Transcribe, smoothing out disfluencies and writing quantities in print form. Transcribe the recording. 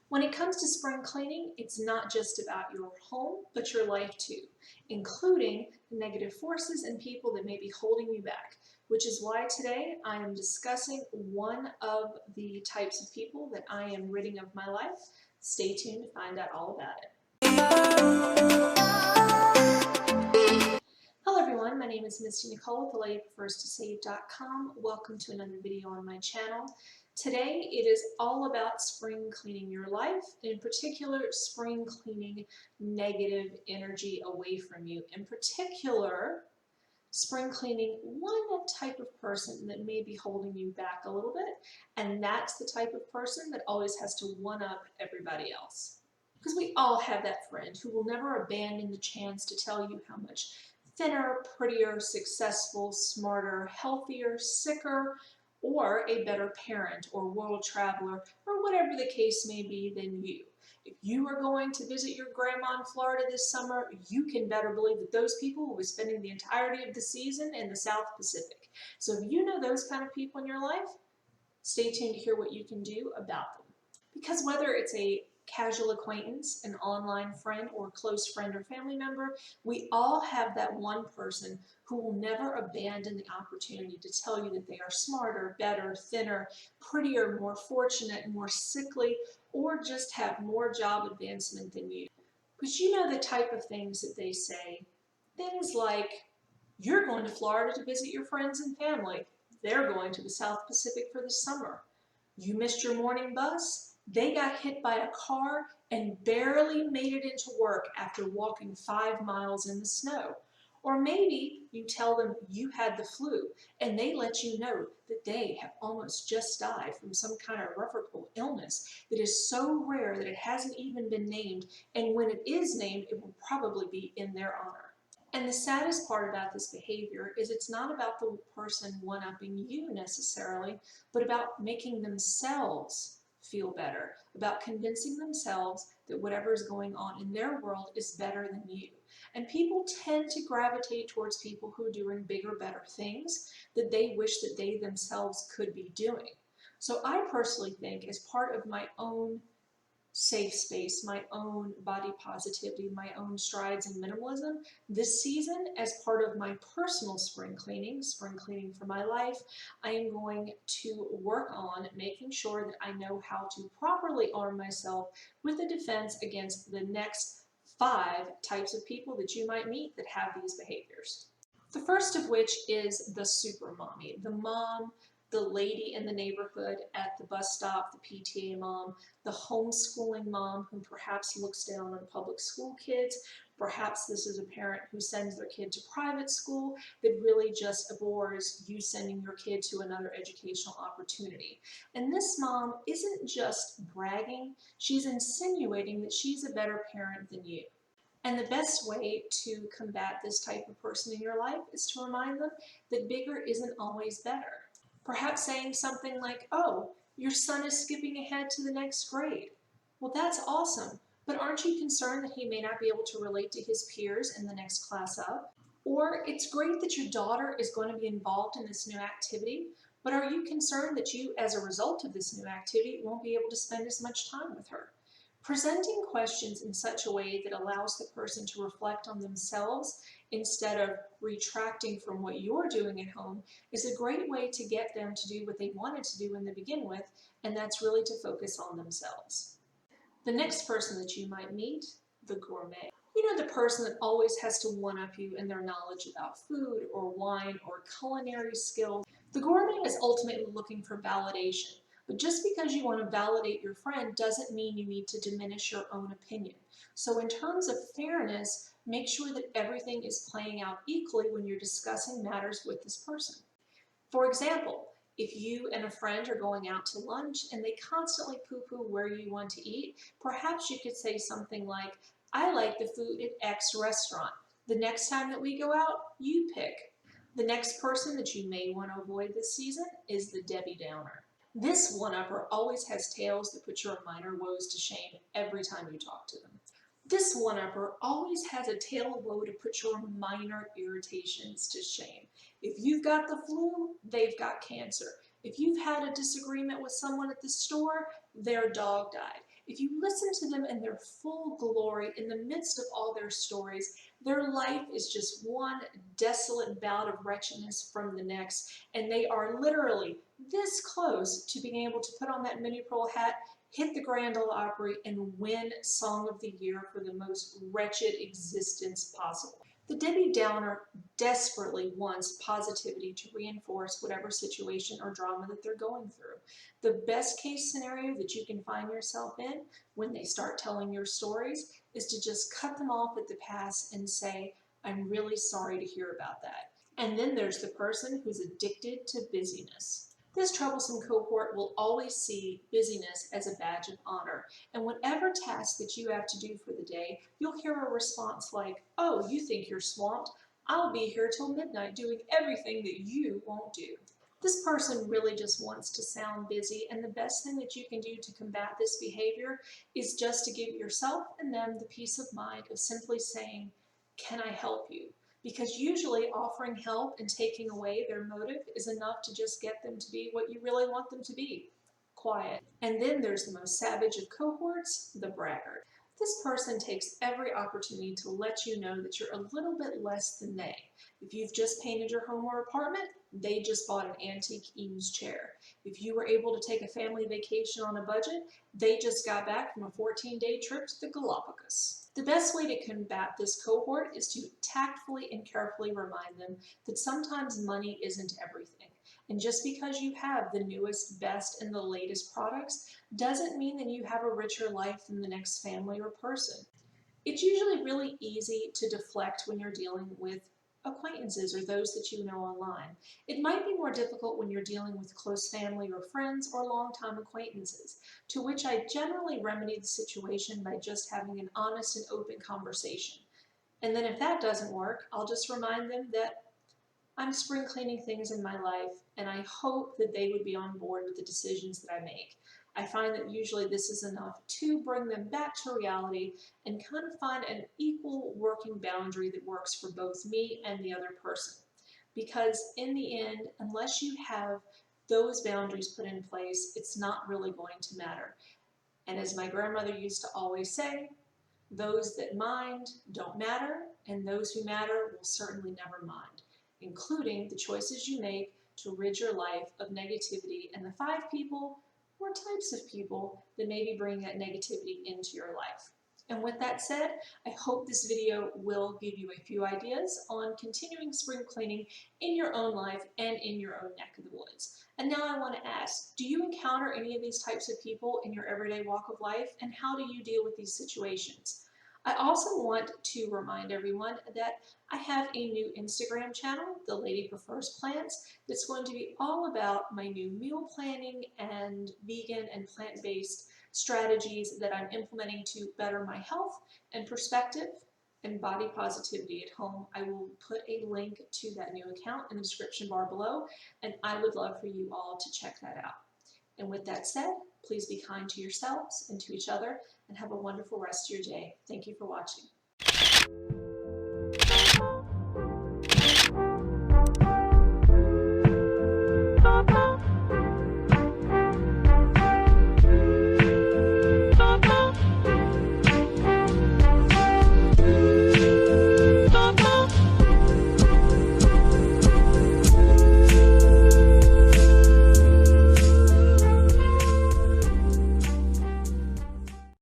When it comes to spring cleaning, it's not just about your home, but your life too, including the negative forces and people that may be holding you back, which is why today I am discussing one of the types of people that I am ridding of my life. Stay tuned to find out all about it. Hello everyone, my name is Misty Nicole with LadyPrefersToSave.com. Welcome to another video on my channel. Today it is all about spring cleaning your life, in particular spring cleaning negative energy away from you. In particular, spring cleaning one type of person that may be holding you back a little bit, and that's the type of person that always has to one-up everybody else. Because we all have that friend who will never abandon the chance to tell you how much thinner, prettier, successful, smarter, healthier, sicker, or a better parent or world traveler or whatever the case may be than you. If you are going to visit your grandma in Florida this summer, you can better believe that those people will be spending the entirety of the season in the South Pacific. So if you know those kind of people in your life, stay tuned to hear what you can do about them. Because whether it's a casual acquaintance, an online friend, or close friend or family member, we all have that one person who will never abandon the opportunity to tell you that they are smarter, better, thinner, prettier, more fortunate, more sickly, or just have more job advancement than you. But you know the type of things that they say. Things like, you're going to Florida to visit your friends and family. They're going to the South Pacific for the summer. You missed your morning bus. They got hit by a car and barely made it into work after walking 5 miles in the snow. Or maybe you tell them you had the flu and they let you know that they have almost just died from some kind of referral illness that is so rare that it hasn't even been named, and when it is named, it will probably be in their honor. And the saddest part about this behavior is it's not about the person one-upping you necessarily, but about making themselves feel better, about convincing themselves that whatever is going on in their world is better than you. And people tend to gravitate towards people who are doing bigger, better things that they wish that they themselves could be doing. So I personally think, as part of my own safe space, my own body positivity, my own strides in minimalism, this season, as part of my personal spring cleaning for my life, I am going to work on making sure that I know how to properly arm myself with a defense against the next 5 types of people that you might meet that have these behaviors. The first of which is the super mommy, the mom, the lady in the neighborhood at the bus stop, the PTA mom, the homeschooling mom who perhaps looks down on public school kids. Perhaps this is a parent who sends their kid to private school that really just abhors you sending your kid to another educational opportunity. And this mom isn't just bragging, she's insinuating that she's a better parent than you. And the best way to combat this type of person in your life is to remind them that bigger isn't always better. Perhaps saying something like, oh, your son is skipping ahead to the next grade. Well, that's awesome, but aren't you concerned that he may not be able to relate to his peers in the next class up? Or it's great that your daughter is going to be involved in this new activity, but are you concerned that you, as a result of this new activity, won't be able to spend as much time with her? Presenting questions in such a way that allows the person to reflect on themselves instead of retracting from what you're doing at home is a great way to get them to do what they wanted to do in the begin with, and that's really to focus on themselves. The next person that you might meet, the gourmet. You know, the person that always has to one-up you in their knowledge about food or wine or culinary skills. The gourmet is ultimately looking for validation. But just because you want to validate your friend doesn't mean you need to diminish your own opinion. So in terms of fairness, make sure that everything is playing out equally when you're discussing matters with this person. For example, if you and a friend are going out to lunch and they constantly poo-poo where you want to eat, perhaps you could say something like, I like the food at X restaurant. The next time that we go out, you pick. The next person that you may want to avoid this season is the Debbie Downer. This one-upper always has tales that put your minor woes to shame every time you talk to them. This one-upper always has a tale of woe to put your minor irritations to shame. If you've got the flu, they've got cancer. If you've had a disagreement with someone at the store, their dog died. if you listen to them in their full glory, in the midst of all their stories, their life is just one desolate bout of wretchedness from the next, and they are literally this close to being able to put on that mini pearl hat, hit the Grand Ole Opry, and win Song of the Year for the most wretched existence possible. The Debbie Downer desperately wants positivity to reinforce whatever situation or drama that they're going through. The best case scenario that you can find yourself in when they start telling your stories is to just cut them off at the pass and say, I'm really sorry to hear about that. And then there's the person who's addicted to busyness. This troublesome cohort will always see busyness as a badge of honor, and whatever task that you have to do for the day, you'll hear a response like, oh, you think you're swamped? I'll be here till midnight doing everything that you won't do. This person really just wants to sound busy, and the best thing that you can do to combat this behavior is just to give yourself and them the peace of mind of simply saying, can I help you? Because usually offering help and taking away their motive is enough to just get them to be what you really want them to be, quiet. And then there's the most savage of cohorts, the braggart. This person takes every opportunity to let you know that you're a little bit less than they. If you've just painted your home or apartment, they just bought an antique Eames chair. If you were able to take a family vacation on a budget, they just got back from a 14-day trip to the Galapagos. The best way to combat this cohort is to tactfully and carefully remind them that sometimes money isn't everything. And just because you have the newest, best, and the latest products doesn't mean that you have a richer life than the next family or person. It's usually really easy to deflect when you're dealing with acquaintances or those that you know online. It might be more difficult when you're dealing with close family or friends or longtime acquaintances, to which I generally remedy the situation by just having an honest and open conversation. And then if that doesn't work, I'll just remind them that I'm spring cleaning things in my life, and I hope that they would be on board with the decisions that I make. I find that usually this is enough to bring them back to reality and kind of find an equal working boundary that works for both me and the other person. Because in the end, unless you have those boundaries put in place, it's not really going to matter. And as my grandmother used to always say, those that mind don't matter, and those who matter will certainly never mind, including the choices you make to rid your life of negativity and the 5 people or types of people that may be bringing that negativity into your life. And with that said, I hope this video will give you a few ideas on continuing spring cleaning in your own life and in your own neck of the woods. And now I want to ask, do you encounter any of these types of people in your everyday walk of life, and how do you deal with these situations? I also want to remind everyone that I have a new Instagram channel, The Lady Prefers Plants, that's going to be all about my new meal planning and vegan and plant-based strategies that I'm implementing to better my health and perspective and body positivity at home. I will put a link to that new account in the description bar below, and I would love for you all to check that out. And with that said, please be kind to yourselves and to each other, and have a wonderful rest of your day. Thank you for watching.